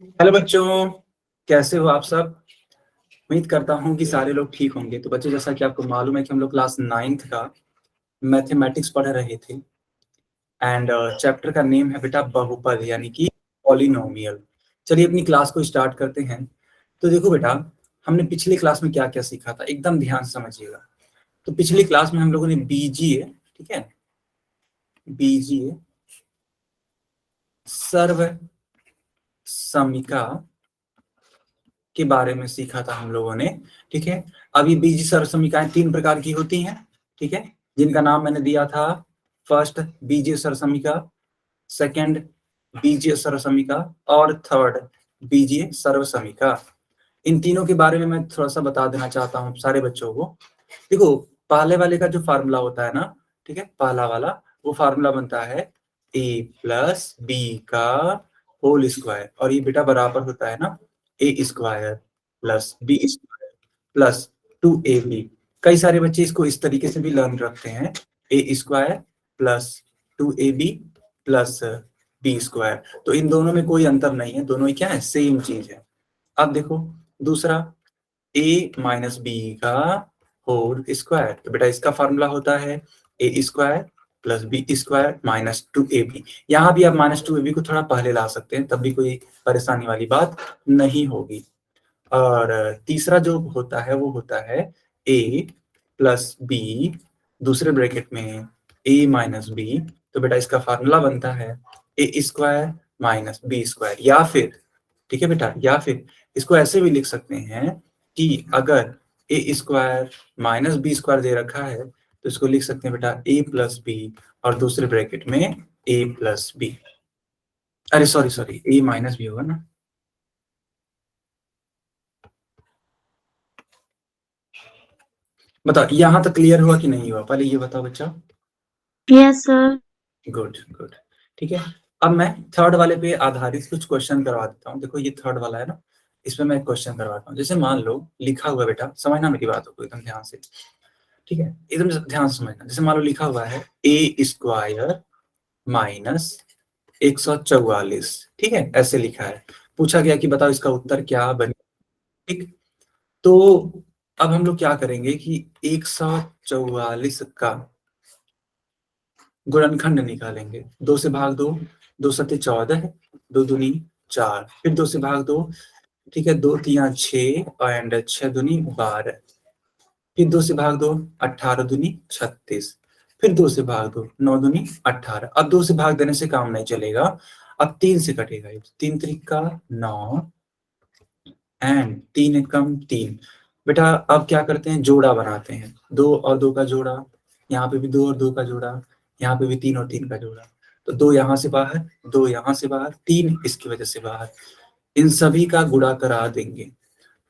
Hello बच्चों, कैसे हो आप सब। उम्मीद करता हूँ कि सारे लोग ठीक होंगे। तो बच्चों, जैसा कि आपको मालूम है कि हम लोग क्लास 9th का मैथमेटिक्स पढ़ रहे थे एंड चैप्टर का नेम है बेटा बहुपद यानी कि पॉलिनोमियल। चलिए अपनी क्लास को स्टार्ट करते हैं। तो देखो बेटा, हमने पिछली क्लास में क्या क्या सीखा था, एकदम ध्यान से समझिएगा। तो पिछली क्लास में हम लोगों ने बीजीय, ठीक है, बीजीय सर्व समीका के बारे में सीखा था हम लोगों ने। ठीक है, अब ये बीजीय सर्व समीकरण 3 प्रकार की होती हैं, ठीक है, जिनका नाम मैंने दिया था। फर्स्ट बीजीय सर्व समीका, सेकंड बीजीय सर्व समीका और थर्ड बीजीय सर्व समीका। इन तीनों के बारे में मैं थोड़ा सा बता देना चाहता हूँ सारे बच्चों को। देखो, पहले वाले का जो फार्मूला होता है ना, ठीक है, पहला वाला वो फार्मूला बनता है a प्लस बी का होल स्क्वायर, और ये बेटा बराबर होता है ना a square plus B square plus 2ab। कई सारे बच्चे इसको इस तरीके से भी लर्न रखते हैं, a square plus 2ab plus B square. तो इन दोनों में कोई अंतर नहीं है, दोनों ही क्या है, सेम चीज है। अब देखो दूसरा, a माइनस बी का होल स्क्वायर, तो बेटा इसका फॉर्मूला होता है a square plus B square minus 2ab। यहाँ भी आप माइनस 2ab को थोड़ा पहले ला सकते हैं, तब भी कोई परेशानी वाली बात नहीं होगी। और तीसरा जो होता है वो होता है a प्लस बी, दूसरे ब्रैकेट में a माइनस बी। तो बेटा इसका फार्मूला बनता है a square minus B square, या फिर, ठीक है बेटा, या फिर इसको ऐसे भी लिख सकते हैं कि अगर a square minus B square दे रखा है तो इसको लिख सकते हैं बेटा ए प्लस बी और दूसरे ब्रैकेट में ए प्लस बी। अरे सॉरी सॉरी, ए माइनस बी होगा ना। बताओ यहां तक क्लियर हुआ कि नहीं हुआ, पहले ये बताओ बच्चा। Yes sir. गुड गुड, ठीक है। अब मैं थर्ड वाले पे आधारित कुछ क्वेश्चन करवा देता हूँ। देखो ये थर्ड वाला है ना, इसमें मैं एक क्वेश्चन करवाता हूँ। जैसे मान लो लिखा हुआ, बेटा समझना मेरी बातों को एकदम ध्यान से, ठीक है, एकदम ध्यान से समझना। जैसे मान लो लिखा हुआ है ए स्क्वायर माइनस 144, ठीक है, ऐसे लिखा है। पूछा गया कि बताओ इसका उत्तर क्या बने। ठीक, तो अब हम लोग क्या करेंगे कि 144 का गुणनखंड निकालेंगे। 2 से भाग दो, 2 सत्ते 14, 2 दूनी 4, फिर 2 से भाग दो, ठीक है, 2 तिया 6 एंड 6 दूनी 12, फिर 2 से भाग दो, 18 दूनी 36, फिर 2 से भाग दो, 9 दूनी 18। अब 2 से भाग देने से काम नहीं चलेगा, अब 3 से कटेगा। 3 त्रिका 9 एंड 3 एकम 3। बेटा अब क्या करते हैं, जोड़ा बनाते हैं, 2 और 2 का जोड़ा, यहाँ पे भी 2 और 2 का जोड़ा, यहाँ पे भी 3 और 3 का जोड़ा। तो 2 यहाँ से बाहर, 2 यहाँ से बाहर, 3 इसकी वजह से बाहर। इन सभी का गुणा करा देंगे,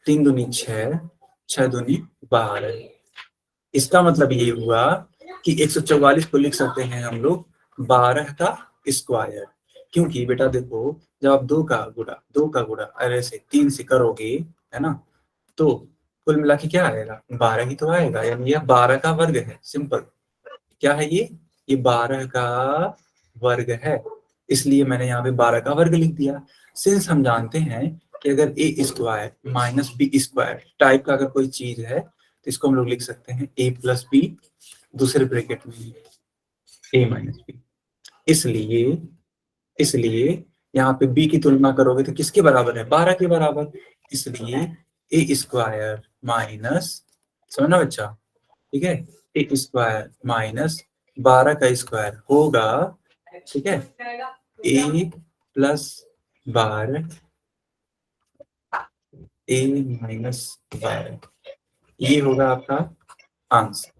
3 दूनी 6, 6 दूनी 12। इसका मतलब ये हुआ कि 144 को लिख सकते हैं हम लोग 12 का स्क्वायर। क्योंकि बेटा देखो, जब आप 2 का गुणा अरे से 3 से करोगे, है ना, तो कुल मिला के क्या आएगा, 12 ही तो आएगा। यानी यह 12 का वर्ग है। सिंपल, क्या है ये 12 का वर्ग है। इसलिए मैंने यहाँ पे 12 का वर्ग लिख दिया। सिंस हम जानते हैं कि अगर a square minus B square type का अगर कोई चीज है तो इसको हम लोग लिख सकते हैं ए प्लस बी, दूसरे ब्रैकेट में ए माइनस बी। इसलिए इसलिए यहाँ पे बी की तुलना करोगे तो किसके बराबर है, 12 के बराबर। इसलिए ए स्क्वायर माइनस, समझना बच्चा, ठीक है, ए स्क्वायर माइनस 12 का स्क्वायर होगा, ठीक है, ए प्लस 12, ए माइनस 12, ये होगा आपका आंसर।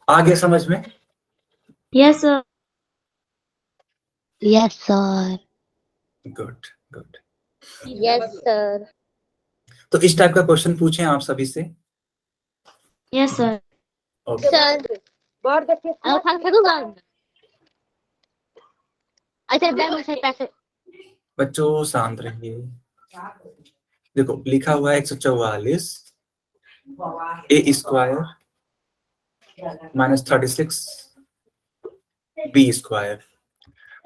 आगे समझ में। Yes sir. Yes sir. Good good. Yes sir. तो इस टाइप का क्वेश्चन पूछें आप सभी से। Yes sir. ओके, सर बहुत देखिए और खा सकूंगा। अच्छा दे मुझे पैसे। बच्चों शांत रहिए। देखो लिखा हुआ है 144 ए स्क्वायर माइनस 36 बी स्क्वायर।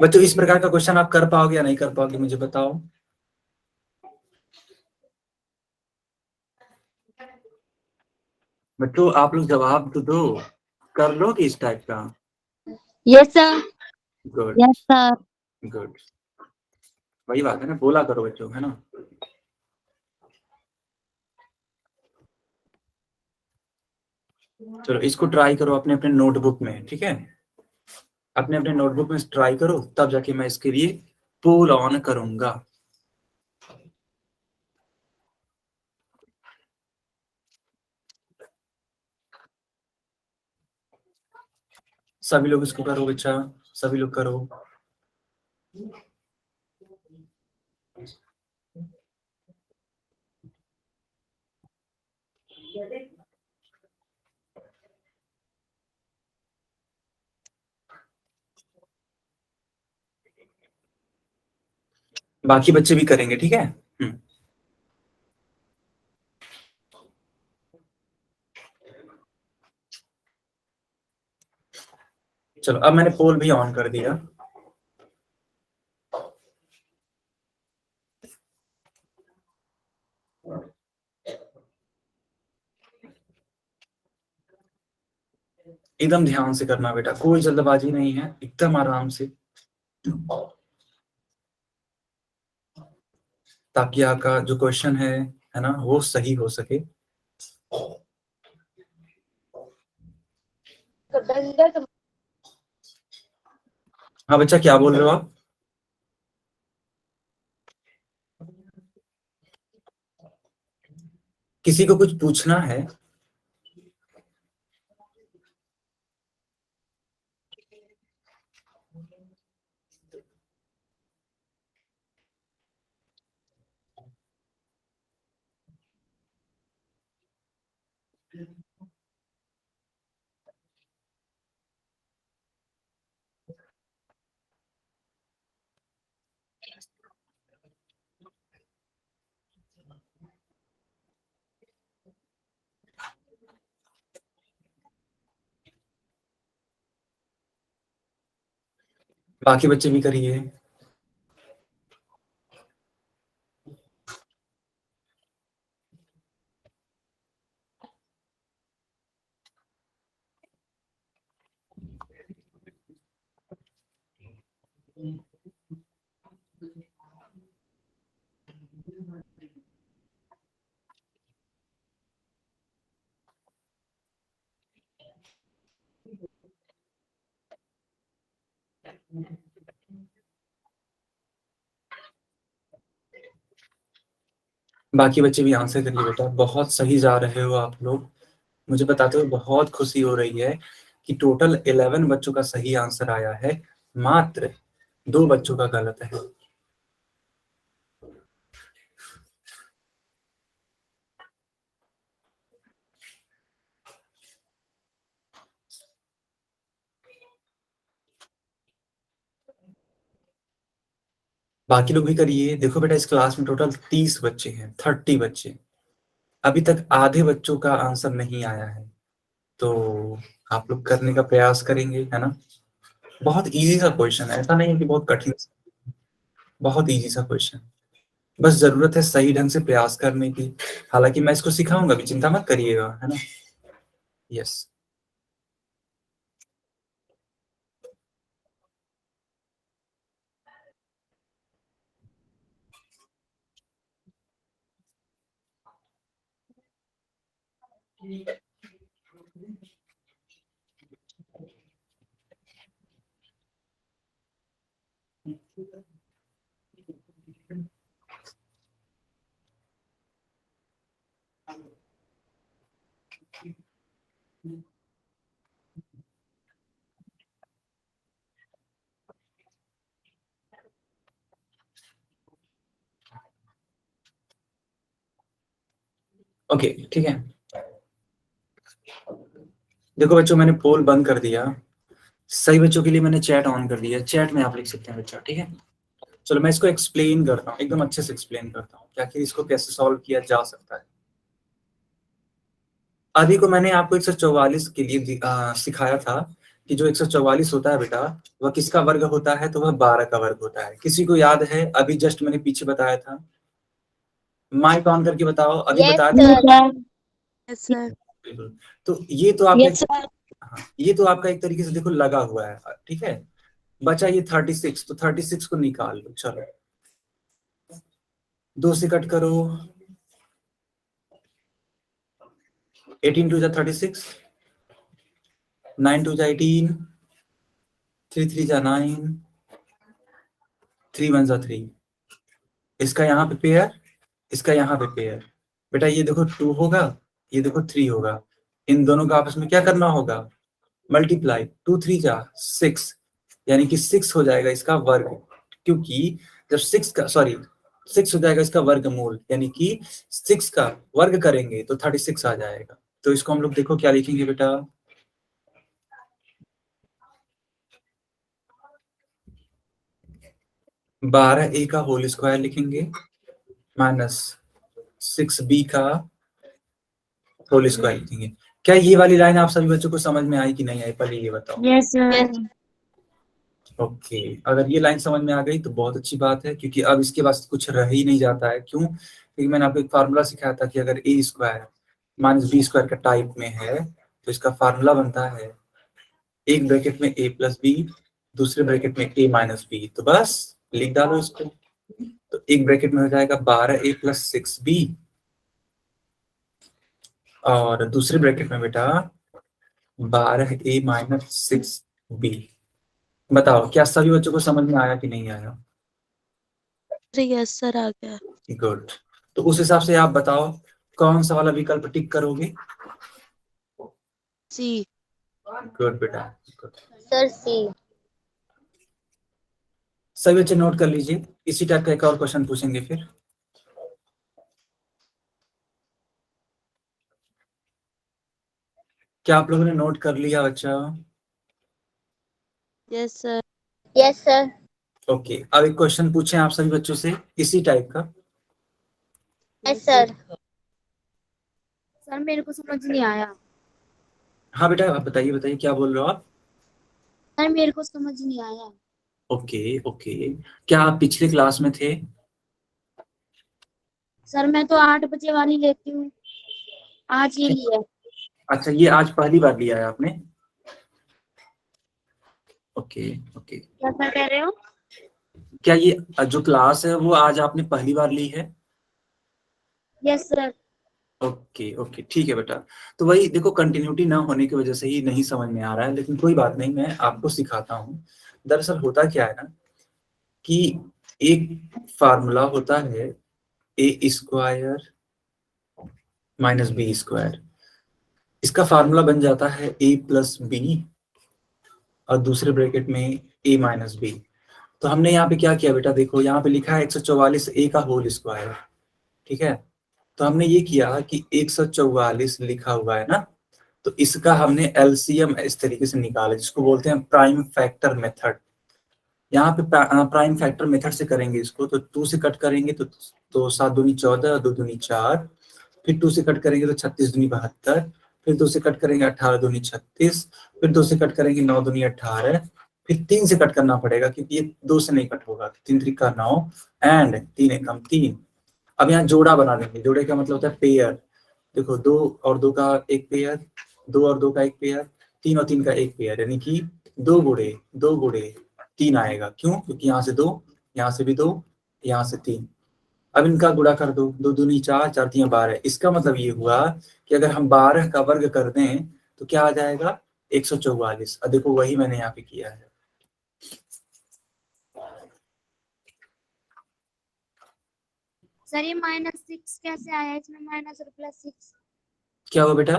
बच्चों इस प्रकार का क्वेश्चन आप कर पाओगे या नहीं कर पाओगे, मुझे बताओ। बच्चों आप लोग जवाब तो दो, कर लोगे इस टाइप का? Yes, sir. Good Yes, sir. Good, वही बात है ना, बोला करो बच्चों, है ना। चलो इसको ट्राई करो अपने अपने नोटबुक में, ठीक है, अपने अपने नोटबुक में ट्राई करो, तब जाके मैं इसके लिए पोल ऑन करूंगा। सभी लोग इसको करो बच्चा, सभी लोग करो। बाकी बच्चे भी करेंगे, ठीक है। चलो अब मैंने पोल भी ऑन कर दिया। एकदम ध्यान से करना बेटा, कोई जल्दबाजी नहीं है, एकदम आराम से, ताकि आपका जो क्वेश्चन है ना, वो सही हो सके। हाँ बच्चा क्या बोल रहे हो आप? किसी को कुछ पूछना है? बाकी बच्चे भी करिए। बाकी बच्चे भी आंसर करिए बेटा, बहुत सही जा रहे हो आप लोग। मुझे बताते हुए बहुत खुशी हो रही है कि टोटल 11 बच्चों का सही आंसर आया है, मात्र 2 बच्चों का गलत है। बाकी लोग भी करिए। देखो बेटा इस क्लास में टोटल 30 बच्चे हैं, 30 बच्चे, अभी तक आधे बच्चों का आंसर नहीं आया है, तो आप लोग करने का प्रयास करेंगे, है ना। बहुत इजी सा क्वेश्चन है, ऐसा नहीं है कि बहुत कठिन, बहुत इजी सा क्वेश्चन, बस जरूरत है सही ढंग से प्रयास करने की। हालांकि मैं इसको सिखाऊंगा भी, चिंता मत करिएगा, है ना। यस ओके, ठीक है। देखो बच्चों मैंने पोल बंद कर दिया, सही बच्चों के लिए मैंने चैट ऑन कर दिया, चैट में आप लिख सकते हैं बच्चा, ठीक है। चलो मैं इसको एक्सप्लेन करता हूँ, एकदम अच्छे से एक्सप्लेन करता हूँ कि आखिर इसको कैसे सॉल्व किया जा सकता है। अभी को मैंने आपको 144 के लिए सिखाया था कि जो 144 होता है बेटा वह किसका वर्ग होता है, तो वह 12 का वर्ग होता है। किसी को याद है? अभी जस्ट मैंने पीछे बताया था, माइक ऑन करके बताओ, अभी Yes, बताया Yes, था। sir. Yes, sir. बिल्कुल। तो ये तो आपका Yes, sir. हाँ, ये तो आपका एक तरीके से देखो लगा हुआ है, ठीक है। बचा ये 36, तो 36 को निकाल लो। चलो 2 से कट करो, 18 टू जा 36, 9 टू जा 18, 3 3 जा 9, 3 1 जा 3। इसका यहाँ पे पेयर, इसका यहाँ पे पेयर। बेटा ये देखो 2 होगा, ये देखो 3 होगा। इन दोनों का आपस में क्या करना होगा? मल्टीप्लाई। 2 3 जा 6, यानी कि 6 हो जाएगा इसका वर्ग, क्योंकि जब 6 का सॉरी 6 हो जाएगा इसका वर्गमूल, यानी कि 6 का वर्ग करेंगे तो 36 आ जाएगा। तो इसको हम लोग देखो क्या लिखेंगे बेटा, 12a का होल स्क्वायर लिखेंगे माइनस 6b का होल स्क्वायर लिखेंगे। क्या ये वाली लाइन आप सभी बच्चों को समझ में आई कि नहीं आई, पहले ये बताओ। Yes, sir. Yes. ओके, अगर ये लाइन समझ में आ गई तो बहुत अच्छी बात है, क्योंकि अब इसके बाद कुछ रह ही नहीं जाता है। क्यों? क्योंकि मैंने आपको एक फार्मूला सिखाया था कि अगर a square minus B square का टाइप में है तो इसका फार्मूला बनता है एक ब्रैकेट में a प्लस बी, दूसरे ब्रैकेट में a माइनस बी। तो बस लिख डालो इसको। तो एक ब्रैकेट में हो जाएगा 12a प्लस 6b, और दूसरे ब्रैकेट में बेटा 12a माइनस 6b। बताओ क्या सभी बच्चों को समझ में आया कि नहीं आया? Yes, sir. आ गया. गुड। तो उस हिसाब से आप बताओ कौन सा वाला विकल्प टिक करोगे? C. गुड बेटा, गुड। Sir, C. सभी बच्चे नोट कर लीजिए, इसी टाइप का एक और क्वेश्चन पूछेंगे फिर। क्या आप लोगों ने नोट कर लिया बच्चा? Yes, sir. Yes, sir. Okay, अब एक क्वेश्चन पूछें आप सभी बच्चों से इसी टाइप का। Yes, sir. सर मेरे को समझ नहीं आया। हाँ बेटा, आप बताइए बताइए क्या बोल रहे हो आप? सर मेरे को समझ नहीं आया। ओके ओके, क्या आप पिछले क्लास में थे? सर मैं तो 8 बजे वाली लेती हूँ, आज ये लिया। अच्छा, ये आज पहली बार लिया है आपने? ओके ओके, क्या सर कह रहे हो? क्या ये जो क्लास है वो आज आपने पहली बार ली है? Yes sir. ओके ओके, ठीक है बेटा। तो वही देखो, कंटिन्यूटी ना होने की वजह से ही नहीं समझ में आ रहा है, लेकिन कोई बात नहीं, मैं आपको सिखाता हूँ। दरअसल होता क्या है ना कि एक फार्मूला होता है a square minus B square. इसका फार्मूला बन जाता है ए प्लस बी, और दूसरे ब्रैकेट में ए माइनस बी। तो हमने यहाँ पे क्या किया बेटा, देखो यहाँ पे लिखा है 144 ए का होल स्क्वायर, ठीक है। तो हमने ये किया कि 144 लिखा हुआ है ना, तो इसका हमने एलसीएम इस तरीके से निकाला, जिसको बोलते हैं प्राइम फैक्टर मेथड। यहाँ पे प्राइम फैक्टर मेथड से करेंगे इसको, तो 2 से कट करेंगे तो 7 दूनी 14, 2 दूनी 4, फिर 2 से कट करेंगे तो 36 दूनी 72, फिर 2 से कट करेंगे 18 दूनी 36, फिर 2 से कट करेंगे 9 दूनी 18, फिर 3 से कट करना पड़ेगा क्योंकि ये 2 से नहीं कट होगा। 3 3 9 एंड 3 एकम 3। अब यहाँ जोड़ा बना देंगे, जोड़े का मतलब होता है पेयर। देखो 2 और 2 का एक पेयर, 2 और 2 का एक पेयर, 3 और 3 का एक पेयर, यानी कि 2 गुड़े 3 आएगा। क्यों? क्योंकि यहाँ से 2, यहाँ से भी 2, यहाँ से 3। अब इनका गुणा कर दो, 2 दूनी 4, 4 3 12। इसका मतलब ये हुआ कि अगर हम 12 का वर्ग कर दें तो क्या आ जाएगा? 144। अब देखो वही मैंने यहाँ पे किया है। सर ये -6 कैसे आया? इसमें माइनस और +6। क्या हुआ बेटा?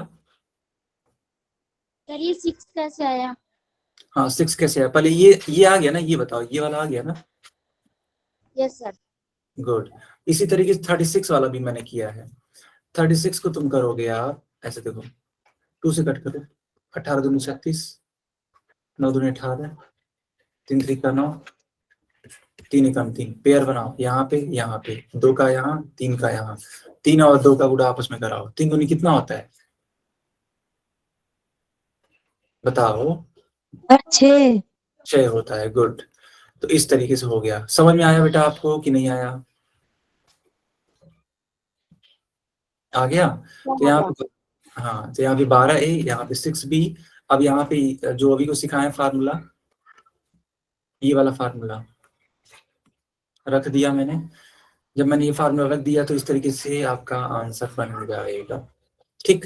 सर ये 6 कैसे आया? हाँ 6 कैसे है, पहले ये आ गया ना, ये बताओ, ये वाला आ गया ना? Yes sir. गुड। इसी तरीके से 36 वाला भी मैंने किया है। 36 को तुम करोगे आप ऐसे, देखो 2 से कट करो, 18 दूनी 36, 9 दूनी 18, 3 3 का 9, 3 एकम 3। पेयर बनाओ, यहाँ पे 2 का यहाँ, 3 का यहाँ, 3 और 2 का गुणा आपस में कराओ। 3 दूनी कितना होता है बताओ? छः। 6 होता है। गुड। तो इस तरीके से हो गया। समझ में आया बेटा आपको कि नहीं आया? आ गया। तो यहाँ पे हाँ, तो यहाँ पे 12A, यहाँ पे 6B। अब यहाँ पे जो अभी को सिखाए फार्मूला, ये वाला फार्मूला रख दिया मैंने। जब मैंने ये फार्मूला रख दिया तो इस तरीके से आपका आंसर बन जाएगा। ठीक।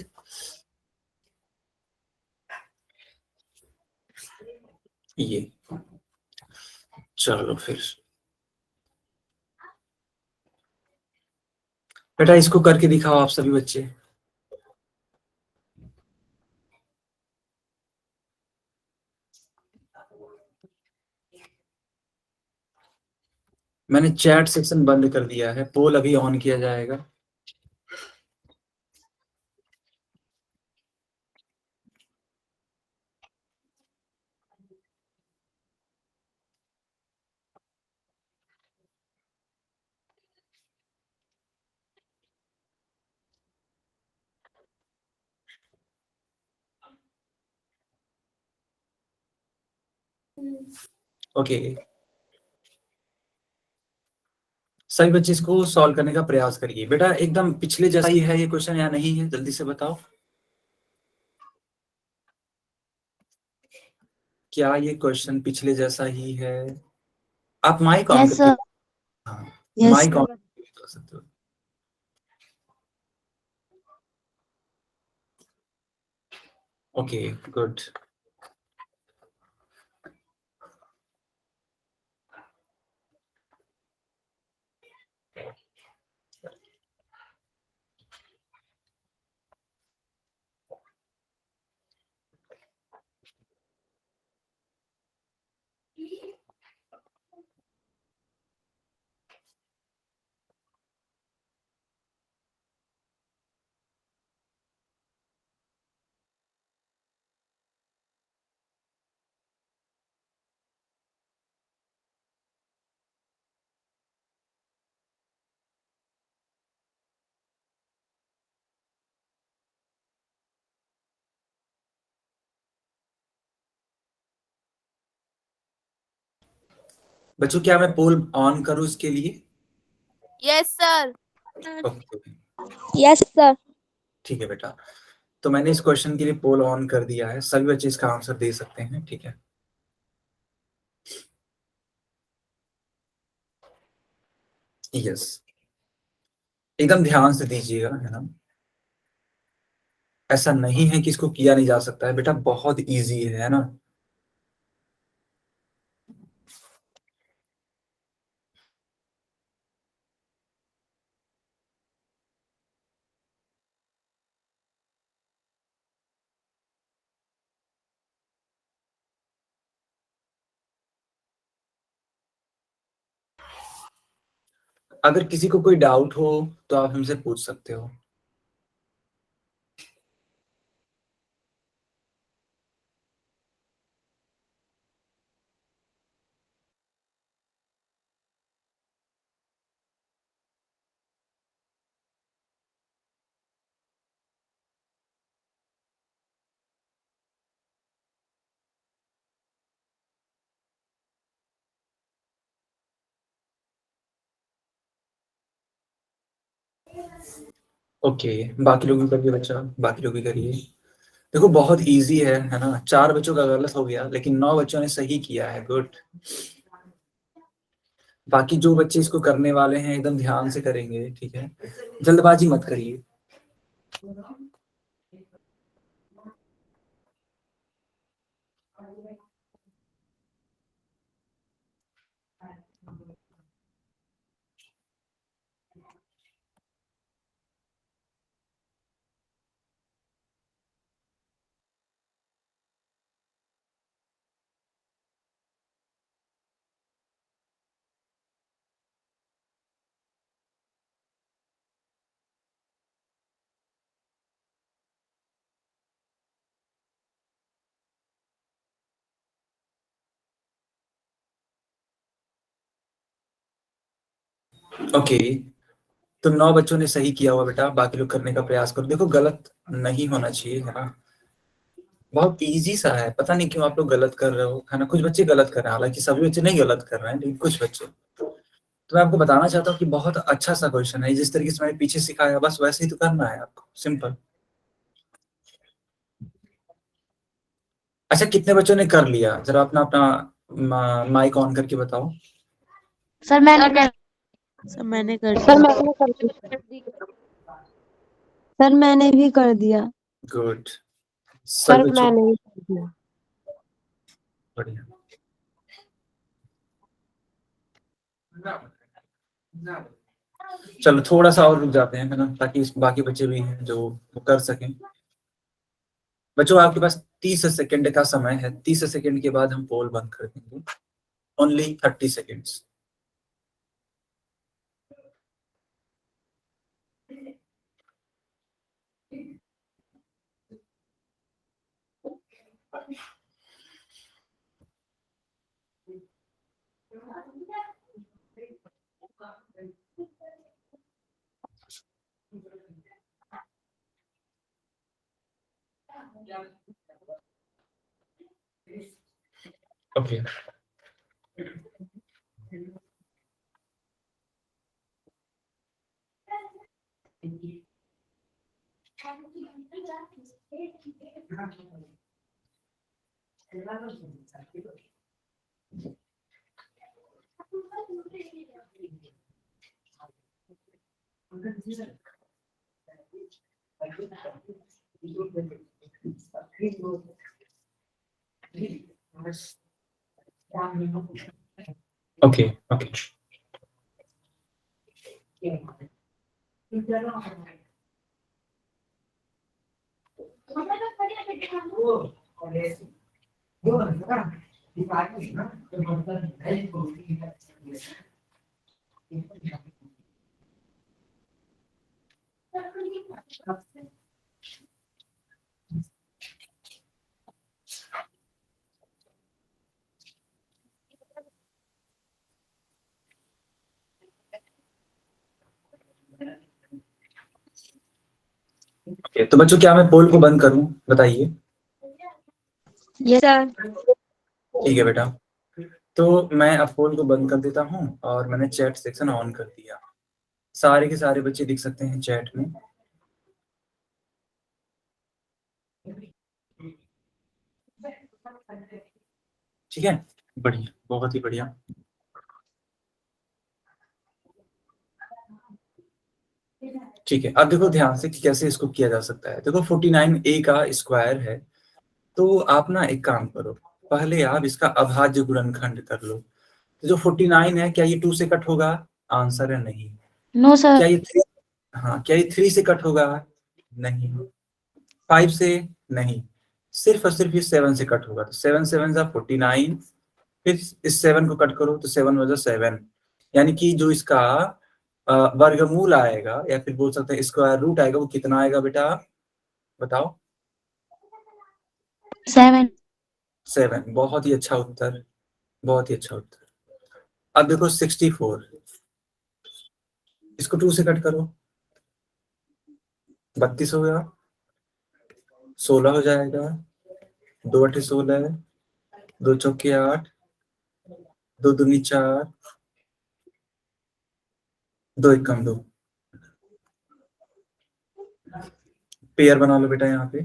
ये चलो फिर बेटा इसको करके दिखाओ आप सभी बच्चे। मैंने चैट सेक्शन बंद कर दिया है, पोल अभी ऑन किया जाएगा। ओके, सभी बच्चे इसको सॉल्व करने का प्रयास करिए। बेटा एकदम पिछले जैसा ही है ये क्वेश्चन या नहीं है, जल्दी से बताओ। क्या ये क्वेश्चन पिछले जैसा ही है? आप माइक ऑन यस करके, सर। हाँ यस माइक ऑन सर। कर सकते हो। Okay good. बच्चों क्या मैं पोल ऑन करूं इसके लिए? Yes sir. Okay yes sir. ठीक है बेटा। तो मैंने इस क्वेश्चन के लिए पोल ऑन कर दिया है, सभी बच्चे इसका आंसर दे सकते हैं। ठीक है, यस, एकदम ध्यान से दीजिएगा, है ना। ऐसा नहीं है कि इसको किया नहीं जा सकता है बेटा, बहुत इजी है ना। अगर किसी को कोई डाउट हो तो आप हमसे पूछ सकते हो। ओके, बाकी लोग भी करिए बच्चा, बाकी लोग भी करिए। देखो बहुत इजी है ना। 4 बच्चों का गलत हो गया लेकिन 9 बच्चों ने सही किया है। गुड। बाकी जो बच्चे इसको करने वाले हैं एकदम ध्यान से करेंगे, ठीक है, जल्दबाजी मत करिए। ओके, तो 9 बच्चों ने सही किया हुआ बेटा, बाकी लोग करने का प्रयास करो। देखो गलत नहीं होना चाहिए, है ना। बहुत इजी सा है, पता नहीं क्यों आप लोग गलत कर रहे हो, है ना। कुछ बच्चे गलत कर रहे हैं, हालांकि सभी बच्चे नहीं गलत कर रहे हैं, लेकिन कुछ बच्चे। तो मैं आपको बताना चाहता हूँ कि बहुत अच्छा सा क्वेश्चन है, जिस तरीके से मैंने पीछे सिखाया बस वैसे ही तो करना है आपको, सिंपल। अच्छा, कितने बच्चों ने कर लिया, जरा अपना अपना माइक ऑन करके बताओ। सर मैंने कर सर मैंने कर सर दिया। मैंने कर दिया सर मैंने भी कर दिया गुड। सर सभी बच्चों, मैंने भी कर दिया बढ़िया। चलो थोड़ा सा और रुक जाते हैं, है ना, ताकि बाकी बच्चे भी हैं जो वो कर सकें। बच्चों आपके पास 30 सेकंड का समय है, 30 सेकंड के बाद हम पोल बंद कर देंगे। Only 30 seconds. Okay. Okay okay. Okay, तो बच्चों क्या मैं पोल को बंद करूं, बताइए। यस सर ठीक है बेटा, तो मैं अब पोल को बंद कर देता हूं और मैंने चैट सेक्शन ऑन कर दिया। सारे के सारे बच्चे दिख सकते हैं चैट में। ठीक है, बढ़िया, बहुत ही बढ़िया। ठीक है, अब देखो ध्यान से कि कैसे इसको किया जा सकता है। देखो 49a का स्क्वायर है, तो आप ना एक काम करो, पहले आप इसका अभाज्य गुणनखंड कर लो। तो जो 49 है, क्या ये 2 से कट होगा? आंसर है नहीं। नो सर क्या ये 3? हाँ, क्या ये 3 से कट होगा? नहीं। 5 से? नहीं। सिर्फ और सिर्फ ये 7 से कट होगा। तो 7 7 जा 49, फिर इस 7 को कट करो तो 7 वजह 7, यानी कि जो इसका वर्गमूल आएगा या फिर बोल सकते हैं स्क्वायर रूट आएगा, वो कितना आएगा बेटा, बताओ। 7 7। बहुत ही अच्छा उत्तर, बहुत ही अच्छा उत्तर। अब देखो 64, इसको 2 से कट करो, 32 हो गया, 16 हो जाएगा, 2 8 16, 2 चौके 8, 2 दूनी 4, 2 1 कम 2। पेयर बना लो बेटा यहाँ पे।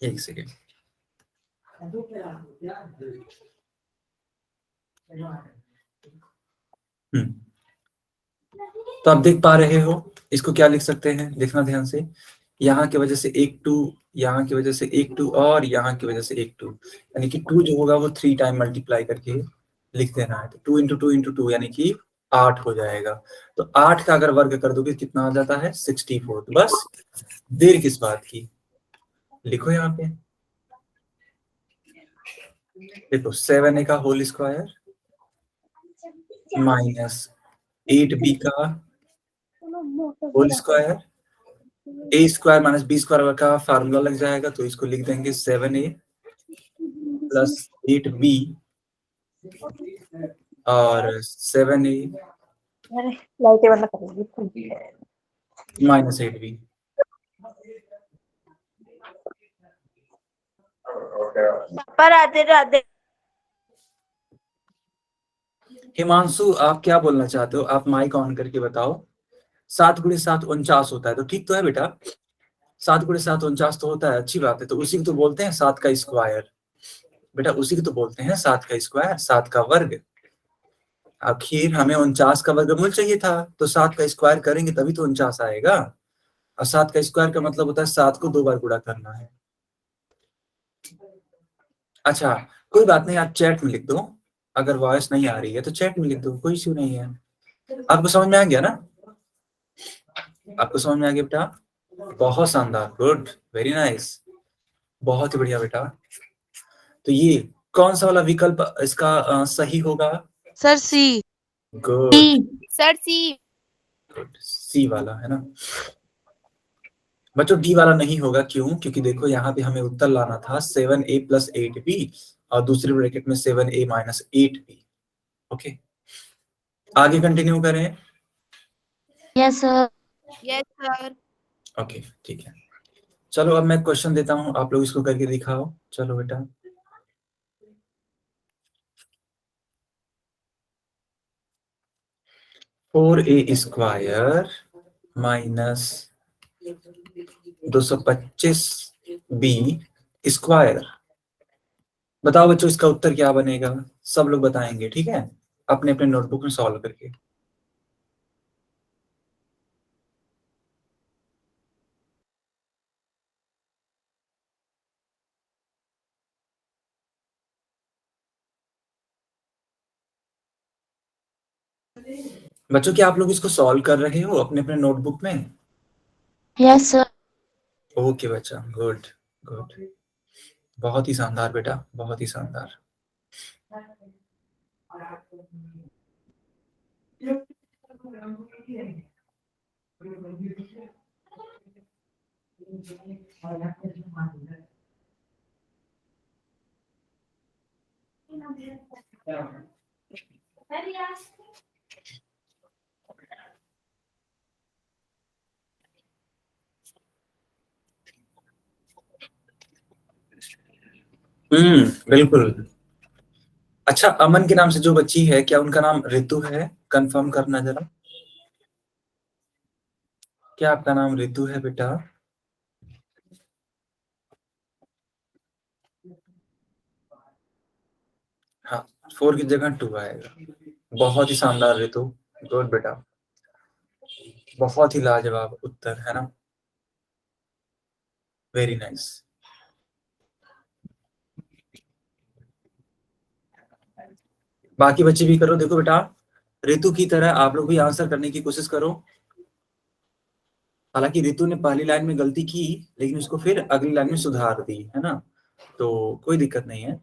एक सेकेंड। तो आप देख पा रहे हो, इसको क्या लिख सकते हैं, देखना ध्यान से। यहाँ की वजह से एक 2, यहाँ की वजह से एक 2, और यहाँ की वजह से एक 2, यानी कि 2 जो होगा वो 3 टाइम मल्टीप्लाई करके लिख देना है। तो 2 इंटू 2 इंटू 2 यानी कि 8 हो जाएगा। तो 8 का अगर वर्ग कर दोगे कितना आ जाता है? 64। तो बस देर किस बात की, लिखो यहाँ पे। देखो 7a का होल स्क्वायर माइनस 8b का होल स्क्वायर, ए स्क्वायर माइनस बी स्क्वायर का फार्मूला लग जाएगा, तो इसको लिख देंगे 7a प्लस 8b और 7a लाइटें बंद करेंगे। Minus 8b। पापा राधे राधे। हिमांशु, आप क्या बोलना चाहते हो? आप माइक ऑन करके बताओ। 7 गुणे 7 49 होता है, तो ठीक तो है बेटा? 7 गुणे 7 49 तो होता है, अच्छी बात है। तो उसी को तो बोलते हैं 7 का स्क्वायर बेटा, उसी को तो बोलते हैं 7 का स्क्वायर, 7 का वर्ग। आखिर हमें 49 का वर्गमूल चाहिए था, तो 7 का स्क्वायर करेंगे तभी तो 49 आएगा। और 7 का स्क्वायर का मतलब होता है 7 को 2 बार गुणा करना है। अच्छा, कोई बात नहीं, आप चैट में लिख दो। अगर वॉइस नहीं आ रही है तो चैट में लिख दो, कोई इश्यू नहीं है। आपको समझ में आ गया ना? आपको समझ में आ गया बेटा? बहुत शानदार, गुड, वेरी नाइस, बहुत ही बढ़िया बेटा। तो ये कौन सा वाला विकल्प इसका सही होगा? सर सी। गुड, सर सी। गुड, सी वाला है ना बच्चों? डी वाला नहीं होगा, क्यों? क्योंकि देखो यहाँ पे हमें उत्तर लाना था 7a + 8b और दूसरे ब्रैकेट में 7a - 8b। ओके, आगे कंटिन्यू करें। Yes sir. Yes sir. Okay, ठीक है। चलो अब मैं क्वेश्चन देता हूँ, आप लोग इसको करके दिखाओ। चलो बेटा, (4a² - 225b²। बताओ बच्चों, इसका उत्तर क्या बनेगा? सब लोग बताएंगे, ठीक है? अपने अपने नोटबुक में सॉल्व करके। बच्चों, क्या आप लोग इसको सॉल्व कर रहे हो अपने अपने नोटबुक में? Yes sir. ओके बच्चा, गुड गुड, बहुत ही शानदार बेटा, बहुत ही शानदार। बिल्कुल। अच्छा, अमन के नाम से जो बच्ची है, क्या उनका नाम ऋतु है? कंफर्म करना जरा। क्या आपका नाम ऋतु है बेटा? हाँ, 4 की जगह 2 आएगा। बहुत ही शानदार ऋतु, गुड बेटा, बहुत ही लाजवाब उत्तर है ना, वेरी नाइस। बाकी बच्चे भी करो। देखो बेटा, ऋतु की तरह आप लोग भी आंसर करने की कोशिश करो। हालांकि ऋतु ने पहली लाइन में गलती की, लेकिन उसको फिर अगली लाइन में सुधार दी, है ना, तो कोई दिक्कत नहीं है।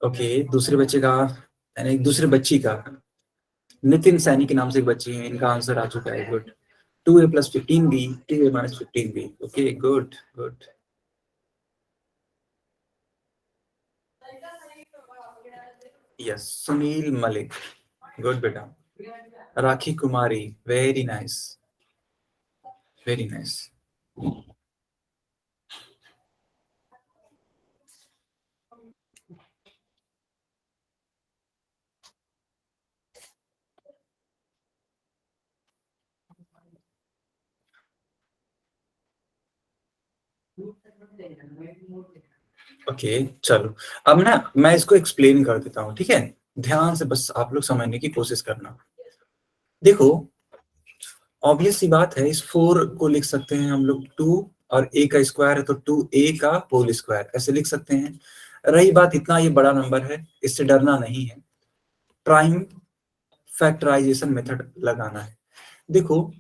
ओके, दूसरे बच्चे का, यानी एक दूसरे बच्ची का, नितिन सैनी के नाम से एक बच्ची है, इनका आंसर आ चुका है। Good, 2a + 15b 2a - 15b। Okay, good good. Yes, Sunil Malik, good बेटा। Rakhi Kumari, very nice, very nice. Okay, चलो अब ना मैं इसको एक्सप्लेन कर देता हूँ, ठीक है? ध्यान से बस आप लोग समझने की कोशिश करना। देखो, ऑब्वियस सी बात है, इस 4 को लिख सकते हैं हम लोग 2, और a का स्क्वायर है तो 2a का होल स्क्वायर, ऐसे लिख सकते हैं। रही बात, इतना ये बड़ा नंबर है, इससे डरना नहीं है, प्राइम फैक्टराइजेशन मेथड लगाना है। देखो,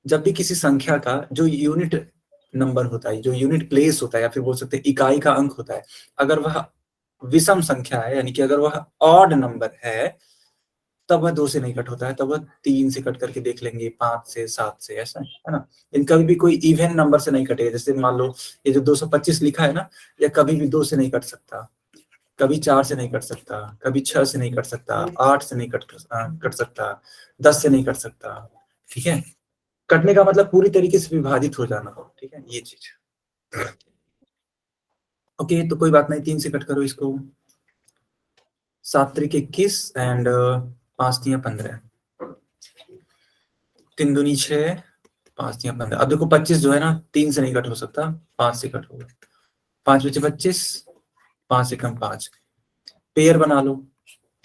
जब भी किसी संख्या का जो यूनिट नंबर होता है, जो यूनिट प्लेस होता है, या फिर बोल सकते हैं इकाई का अंक होता है, अगर वह विषम संख्या है, यानी कि अगर वह ऑड नंबर है, तब वह 2 से नहीं कट होता है, तब वह 3 से कट करके देख लेंगे, 5 से, 7 से, ऐसा है ना। इन कभी भी कोई इवन नंबर से नहीं कटेगा। जैसे मान लो ये जो 225 लिखा है ना, यह कभी भी 2 से नहीं कट सकता, कभी 4 से नहीं कट सकता, कभी 6 से नहीं कट सकता, 8 से नहीं कट सकता, 10 से नहीं कट सकता। ठीक है, कटने का मतलब पूरी तरीके से विभाजित हो जाना हो। ठीक है, ये चीज। ओके, तो कोई बात नहीं, 3 से कट करो इसको। 7 त्रिक 21 एंड 5 तियां 15, 3 दूनी 6, 5 तियां 15। अब देखो 25 जो है ना 3 से नहीं कट हो सकता, 5 से कट होगा। 5 बचे 25, 5 से कम 5, पेयर बना लो।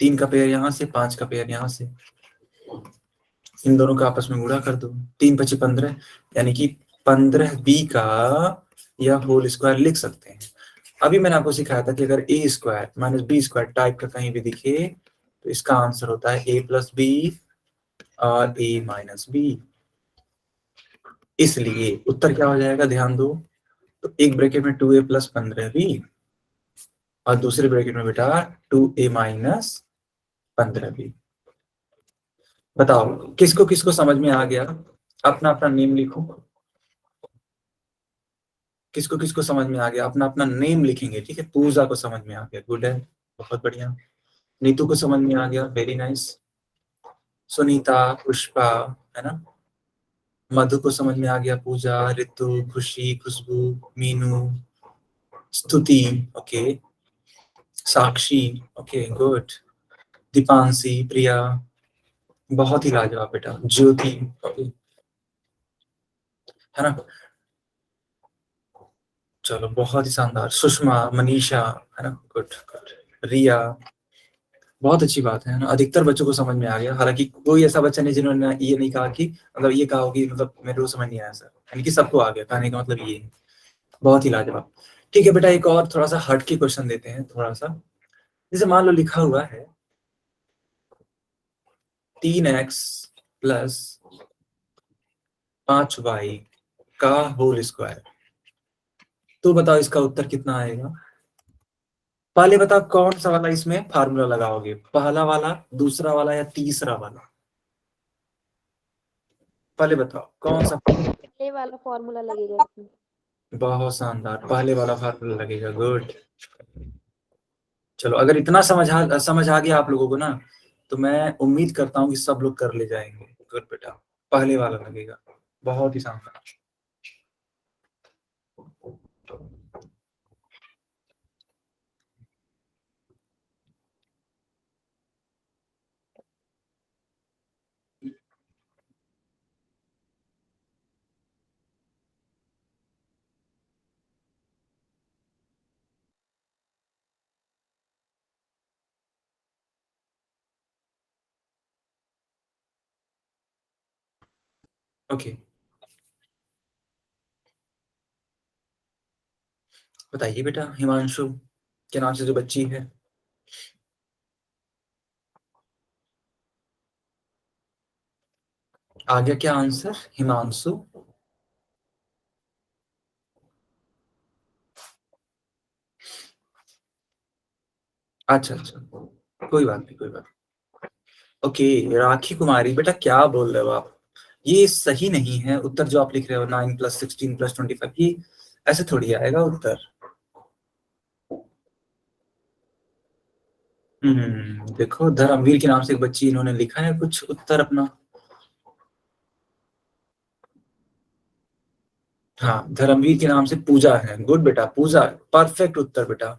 3 का पेयर यहाँ से, 5 का पेयर यहाँ से, इन दोनों का आपस में गुणा कर दो। 3 बचे 15, यानी कि 15b का यह होल स्क्वायर लिख सकते हैं। अभी मैंने आपको सिखाया था कि अगर a square minus B square type का कहीं भी दिखे तो इसका आंसर होता है a प्लस बी और a माइनस बी। इसलिए उत्तर क्या हो जाएगा, ध्यान दो। तो एक ब्रैकेट में 2a प्लस 15b और दूसरे ब्रैकेट में बेटा 2a माइनस 15b। बताओ किसको किसको समझ में आ गया, अपना अपना नेम लिखो। किसको किसको समझ में आ गया, अपना अपना नेम लिखेंगे। ठीक है, पूजा को समझ में आ गया, गुड है, बहुत बढ़िया। नीतू को समझ में आ गया, वेरी नाइस। सुनीता, पुष्पा, है ना। मधु को समझ में आ गया, पूजा, ऋतु, खुशी, खुशबू, मीनू, स्तुति, ओके, साक्षी, ओके गुड, दीपांशी, प्रिया, बहुत ही लाजवाब बेटा, ज्योति, ओके, है ना। चलो बहुत ही शानदार, सुषमा, मनीषा, है ना, गुड गुड, रिया, बहुत अच्छी बात है ना। अधिकतर बच्चों को समझ में आ गया, हालांकि कोई ऐसा बच्चा नहीं जिन्होंने ये नहीं कहा कि मतलब ये कहा होगी मतलब मेरे को समझ नहीं आया सर, यानी कि सबको आ गया, कहने का मतलब ये है। बहुत ही लाजवाब। ठीक है बेटा, एक और थोड़ा सा हट के क्वेश्चन देते हैं थोड़ा सा। जैसे मान लो लिखा हुआ है 3x प्लस 5y का होल स्क्वायर, तो बताओ इसका उत्तर कितना आएगा। पहले बताओ कौन सा वाला इसमें फार्मूला लगाओगे, पहला वाला, दूसरा वाला या तीसरा वाला। पहले बताओ कौन सा। पहले वाला फॉर्मूला लगेगा इसमें। बहुत शानदार, पहले वाला फार्मूला लगेगा, गुड। चलो अगर इतना समझ आ गया आप लोगों को ना, तो मैं उम्मीद करता हूँ कि सब लोग कर ले जाएंगे। गुड बेटा, पहले वाला लगेगा, बहुत ही शानदार। ओके, बताइए बेटा, हिमांशु के नाम से जो बच्ची है। आ गया क्या आंसर, हिमांशु। अच्छा अच्छा, कोई बात नहीं, कोई बात नहीं। ओके, राखी कुमारी, बेटा क्या बोल रहे हो आप, ये सही नहीं है उत्तर जो आप लिख रहे हो। 9 + 16 + 25, ये ऐसे थोड़ी आएगा उत्तर। देखो धर्मवीर के नाम से एक बच्ची इन्होंने लिखा है कुछ उत्तर अपना। हाँ, धर्मवीर के नाम से पूजा है, गुड बेटा, पूजा परफेक्ट उत्तर बेटा,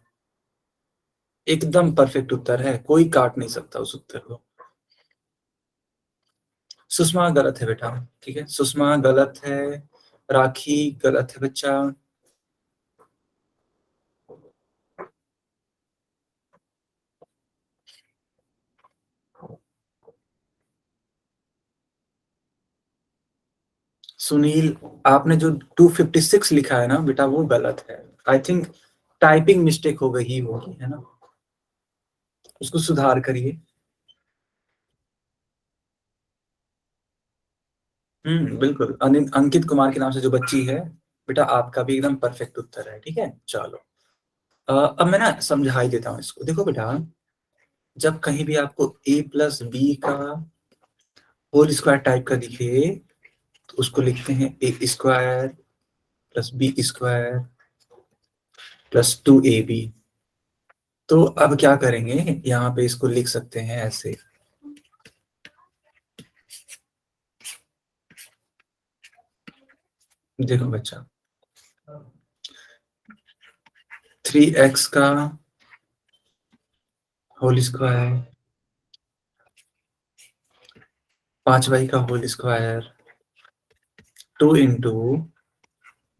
एकदम परफेक्ट उत्तर है, कोई काट नहीं सकता उस उत्तर को। सुषमा गलत है बेटा, ठीक है, सुषमा गलत है, राखी गलत है बच्चा। सुनील, आपने जो 256 लिखा है ना बेटा वो गलत है, आई थिंक टाइपिंग मिस्टेक हो गई होगी, है ना, उसको सुधार करिए। बिल्कुल, अंकित कुमार के नाम से जो बच्ची है बेटा, आपका भी एकदम परफेक्ट उत्तर है। ठीक है, चलो अब मैं ना समझा ही देता हूँ इसको। देखो बेटा, जब कहीं भी आपको a प्लस बी का होल स्क्वायर टाइप का दिखे तो उसको लिखते हैं a square plus B square plus 2ab। तो अब क्या करेंगे, यहाँ पे इसको लिख सकते हैं ऐसे, देखो बच्चा 3x का होल स्क्वायर 5y का whole square 2 into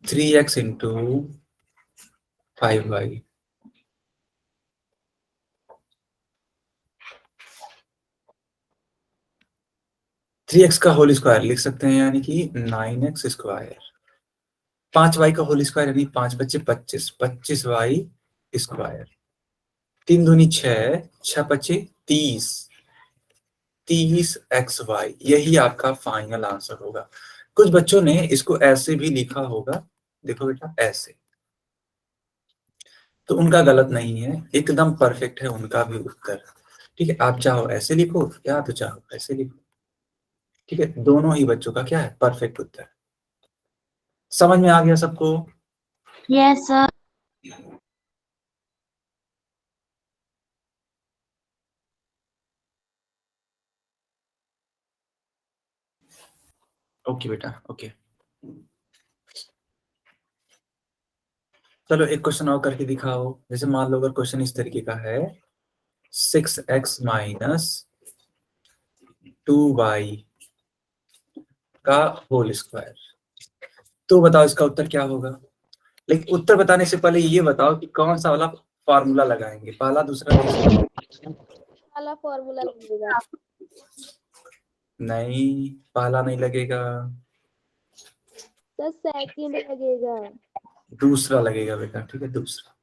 3x into 5y। Three X का होल स्क्वायर लिख सकते हैं यानी कि 9x स्क्वायर, 5y का होल स्क्वायर यानी 5 बच्चे 25, 25y स्क्वायर, 3 दूनी 6, 6 बच्चे 30, 30xy। यही आपका फाइनल आंसर होगा। कुछ बच्चों ने इसको ऐसे भी लिखा होगा, देखो बेटा ऐसे, तो उनका गलत नहीं है, एकदम परफेक्ट है उनका भी उत्तर। ठीक है, आप चाहो ऐसे लिखो या तो चाहो ऐसे लिखो, ठीक है, दोनों ही बच्चों का क्या है, परफेक्ट उत्तर। समझ में आ गया सबको? Yes sir. ओके बेटा, ओके। चलो एक क्वेश्चन और करके दिखाओ। जैसे मान लो अगर क्वेश्चन इस तरीके का है, 6x माइनस 2y का होल स्क्वायर, तो बताओ इसका उत्तर क्या होगा। लेकिन उत्तर बताने से पहले ये बताओ कि कौन सा वाला फॉर्मूला लगाएंगे, पहला दूसरा तीसरा? वाला फॉर्मूला लगेगा। नहीं, पहला नहीं लगेगा, सर सेकंड लगेगा। दूसरा लगेगा बेटा। ठीक है, दूसरा।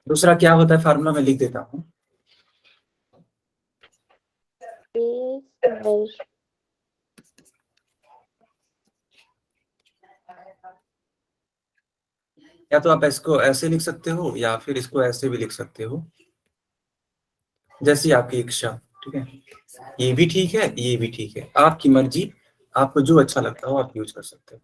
दूसरा क्या होता है फार्मूला, मैं लिख देता हूँ। ए स्क्वायर या तो आप इसको ऐसे लिख सकते हो या फिर इसको ऐसे भी लिख सकते हो, जैसी आपकी इच्छा। ठीक है, ये भी ठीक है, ये भी ठीक है, आपकी मर्जी, आपको जो अच्छा लगता हो आप यूज कर सकते हो।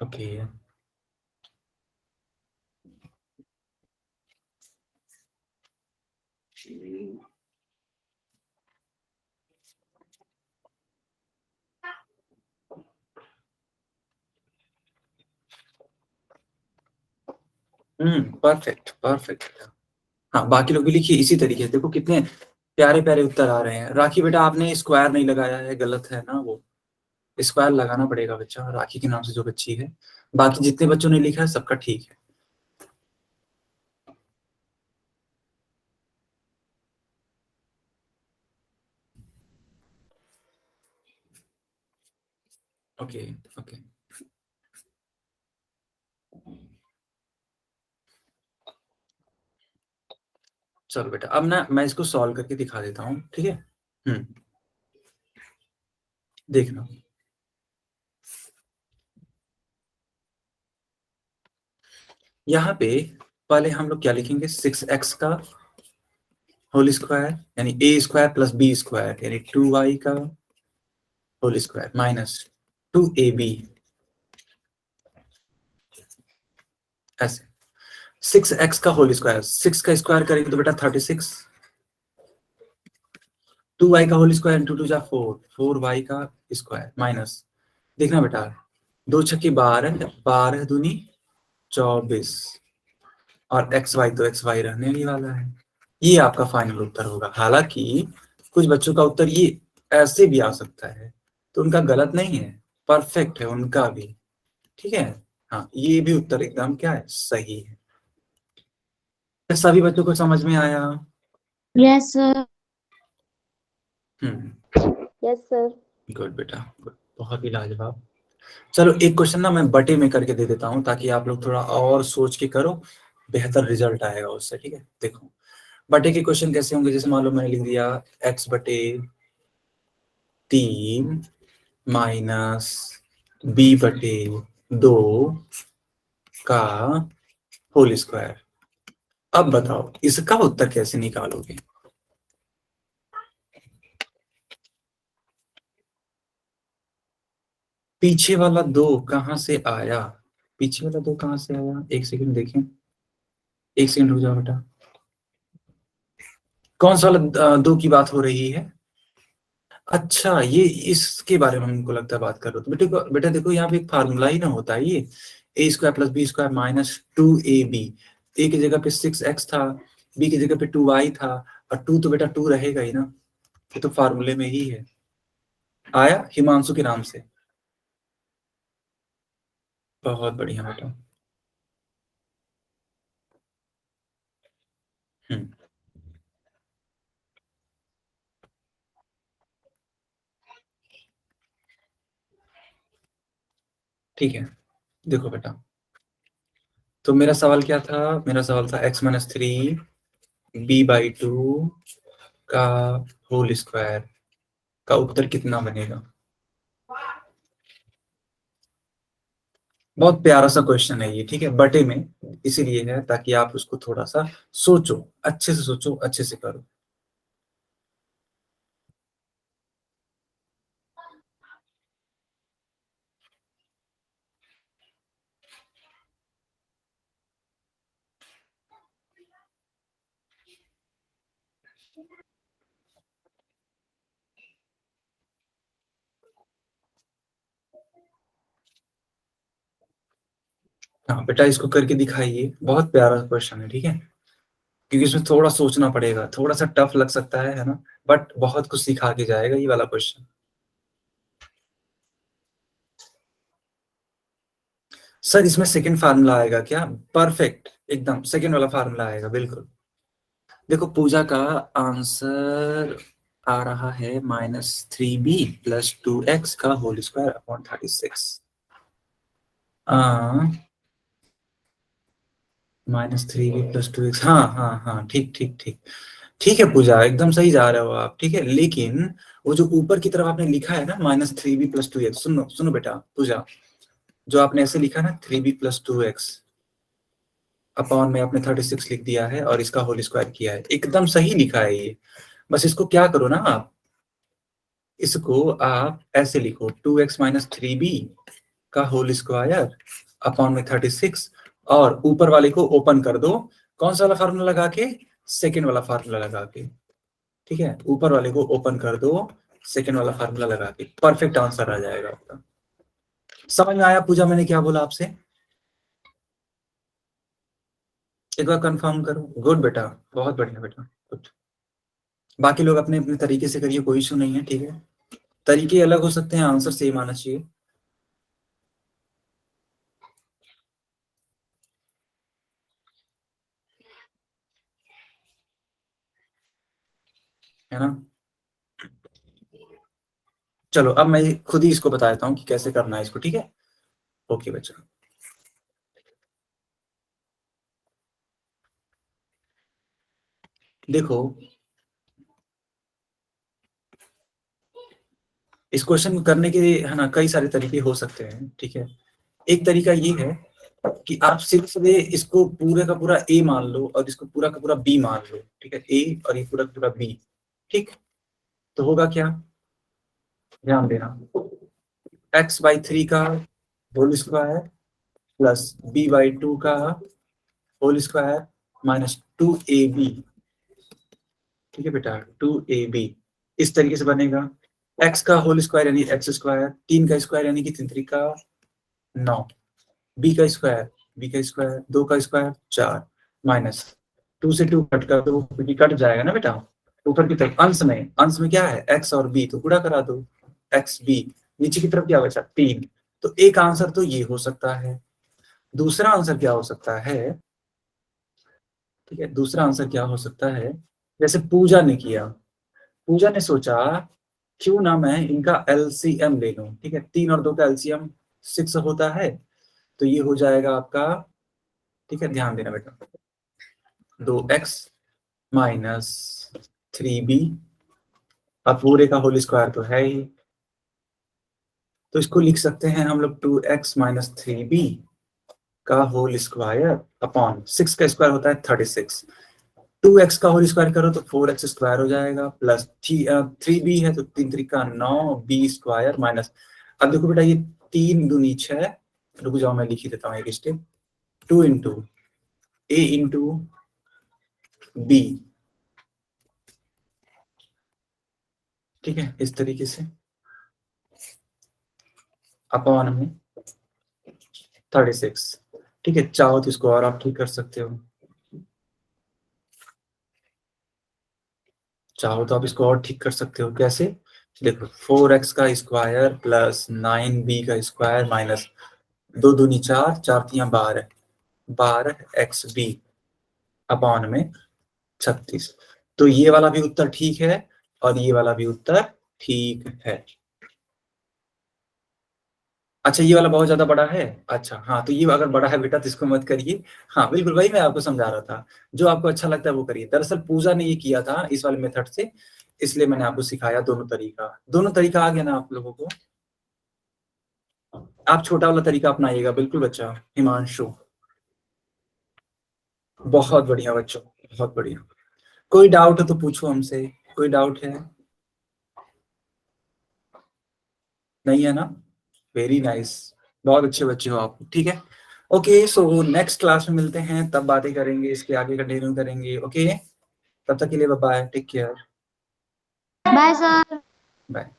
Okay, perfect perfect. हाँ, बाकी लोग भी लिखिए इसी तरीके से। देखो कितने प्यारे प्यारे उत्तर आ रहे हैं। राखी बेटा आपने स्क्वायर नहीं लगाया है, गलत है ना, वो स्क्वायर लगाना पड़ेगा बच्चा, राखी के नाम से जो बच्ची है। बाकी जितने बच्चों ने लिखा है सबका ठीक है। ओके ओके, चलो बेटा अब ना मैं इसको सॉल्व करके दिखा देता हूँ। ठीक है, देखना। यहाँ पे पहले हम लोग क्या लिखेंगे, 6x का होल स्क्वायर यानी a square plus b square यानी 2y का होल स्क्वायर माइनस 2ab, ऐसे 6x का होल स्क्वायर, 6 का स्क्वायर करेंगे तो बेटा 36, 2y का होल स्क्वायर इंटू 2 जा 4, 4y का स्क्वायर माइनस, देखना बेटा 2 छक्के 12, 12 दूनी 24 और xy तो xy रहने ही वाला है। ये आपका फाइनल उत्तर होगा। हालांकि कुछ बच्चों का उत्तर ये ऐसे भी आ सकता है, तो उनका गलत नहीं है, परफेक्ट है उनका भी। ठीक है, हाँ ये भी उत्तर एकदम क्या है, सही है। सभी बच्चों को समझ में आया? Yes sir. Yes sir. Good बेटा, गुड, बहुत ही लाजवाब। चलो एक क्वेश्चन ना मैं बटे में करके दे देता हूँ ताकि आप लोग थोड़ा और सोच के करो, बेहतर रिजल्ट आएगा उससे। ठीक है, देखो बटे के क्वेश्चन कैसे होंगे, जैसे मान लो मैंने लिख दिया x बटे 3 माइनस b बटे 2 का होल स्क्वायर। अब बताओ इसका उत्तर कैसे निकालोगे? पीछे वाला 2 कहां से आया? पीछे वाला 2 कहां से आया? एक सेकंड देखें, एक सेकंड रुक जाओ बेटा। कौन सा वाला 2 की बात हो रही है? अच्छा, ये इसके बारे में हमको लगता है बात कर रहे हो। तो बेटा देखो यहाँ पे एक फार्मूला ही ना होता है, ये a square plus B square minus 2ab। A की जगह पे 6x था, बी की जगह पे 2y था, और 2 तो बेटा 2 रहेगा ही ना, ये तो फार्मूले में ही है। आया हिमांशु के नाम से? बहुत बढ़िया बेटा। ठीक है, देखो बेटा, तो मेरा सवाल क्या था? मेरा सवाल था x माइनस 3 b/2 का होल स्क्वायर का उत्तर कितना बनेगा? बहुत प्यारा सा क्वेश्चन है ये। ठीक है, बटे में इसीलिए है ताकि आप उसको थोड़ा सा सोचो, अच्छे से सोचो, अच्छे से करो। हाँ बेटा, इसको करके दिखाइए, बहुत प्यारा क्वेश्चन है। ठीक है, क्योंकि इसमें थोड़ा सोचना पड़ेगा, थोड़ा सा टफ लग सकता है ना, बट बहुत कुछ सिखा के जाएगा ये वाला क्वेश्चन। सर इसमें सेकंड फार्मूला आएगा क्या? परफेक्ट, एकदम सेकंड वाला फार्मूला आएगा, बिल्कुल। देखो पूजा का आंसर आ रहा है -3b + 2x का whole square upon 36। -3b + 2x, हाँ हाँ हाँ, ठीक ठीक ठीक। ठीक है पूजा, एकदम सही जा रहे हो आप। ठीक है, लेकिन वो जो ऊपर की तरफ आपने लिखा है ना -3b + 2x, सुनो सुनो बेटा पूजा, जो आपने ऐसे लिखा ना 3b + 2x अपॉन में आपने 36 लिख दिया है और इसका होल स्क्वायर किया है, एकदम सही लिखा है ये। बस इसको क्या करो ना आप, इसको आप ऐसे लिखो 2x - 3b का होल स्क्वायर अपॉन में 36, और ऊपर वाले को ओपन कर दो। कौन सा वाला फार्मूला लगा के? सेकेंड वाला फार्मूला लगा के। ठीक है, ऊपर वाले को ओपन कर दो सेकेंड वाला फार्मूला लगा के, परफेक्ट आंसर आ जाएगा आपका। समझ में आया पूजा मैंने क्या बोला आपसे? एक बार कंफर्म करो। गुड बेटा, बहुत बढ़िया बेटा, गुड। बाकी लोग अपने अपने तरीके से करिए, कोई इशू नहीं है। ठीक है, तरीके अलग हो सकते हैं, आंसर सेम आना चाहिए, है ना? चलो अब मैं खुद ही इसको बता देता हूँ कि कैसे करना है इसको। ठीक है, ओके बच्चा। देखो इस क्वेश्चन को करने के है ना कई सारे तरीके हो सकते हैं। ठीक है, एक तरीका ये है कि आप सिर्फ इसको पूरे का पूरा ए मान लो और इसको पूरा का पूरा बी मान लो। ठीक है, ए और ये पूरा का पूरा बी। ठीक, तो होगा क्या, ध्यान देना, x/3 का होल स्क्वायर प्लस b/2 का होल स्क्वायर माइनस 2ab। ठीक है बेटा, 2ab इस तरीके से बनेगा। x का होल स्क्वायर यानी x स्क्वायर, 3 का स्क्वायर यानी कि 3 का 9, b का स्क्वायर 2 का स्क्वायर 4, माइनस 2 से 2 कट कर दो क्योंकि कट जाएगा ना बेटा ऊपर की तरफ। अंश में क्या है, x और b, तो गुणा करा दो, x b। नीचे की तरफ क्या बचा, 3। तो एक आंसर तो ये हो सकता है। दूसरा आंसर क्या हो सकता है? ठीक है, दूसरा आंसर क्या हो सकता है, जैसे पूजा ने किया, पूजा ने सोचा क्यों ना मैं इनका एलसीएम ले लूं। ठीक है, 3 और 2 का एलसीएम 6 होता है, तो ये हो जाएगा आपका, ठीक है, ध्यान देना बेटा, 2x माइनस 3b, अब पूरे का होल स्क्वायर तो है ही, तो इसको लिख सकते हैं हम लोग 2x माइनस 3b का होल स्क्वायर अपॉन 6 का स्क्वायर होता है 36, 2x का होल स्क्वायर करो तो 4x स्क्वायर हो जाएगा, प्लस 3b है तो 3 3 9 b स्क्वायर माइनस, अब देखो बेटा ये 3 दूनी 6, रुक जाओ मैं लिख ही देता हूँ एक step, 2 into a into b, ठीक है, इस तरीके से अपॉन में 36, ठीक है, चाहो तो इसको और आप ठीक कर सकते हो, चाहो तो आप इसको और ठीक कर सकते हो, कैसे, देखो 4x का स्क्वायर प्लस 9b का स्क्वायर माइनस 2 दूनी 4, 4 तियां 12, 12xb अपॉन में 36, तो ये वाला भी उत्तर ठीक है और ये वाला भी उत्तर ठीक है। अच्छा ये वाला बहुत ज्यादा बड़ा है, अच्छा हाँ, तो ये अगर बड़ा है बेटा तो इसको मत करिए, हाँ बिल्कुल वही मैं आपको समझा रहा था, जो आपको अच्छा लगता है वो करिए। दरअसल पूजा ने ये किया था इस वाले मेथड से, इसलिए मैंने आपको सिखाया दोनों तरीका आ गया ना आप लोगों को, आप छोटा वाला तरीका अपनाइएगा बिल्कुल बच्चा, हिमांशु, बहुत बढ़िया बच्चों, बहुत बढ़िया। कोई डाउट है तो पूछो हमसे, कोई डाउट है? नहीं है ना, वेरी नाइस, बहुत अच्छे बच्चे हो आप, ठीक है। ओके सो नेक्स्ट क्लास में मिलते हैं, तब बातें करेंगे, इसके आगे कंटिन्यू करेंगे। ओके तब तक के लिए bye, take care, bye sir. Bye.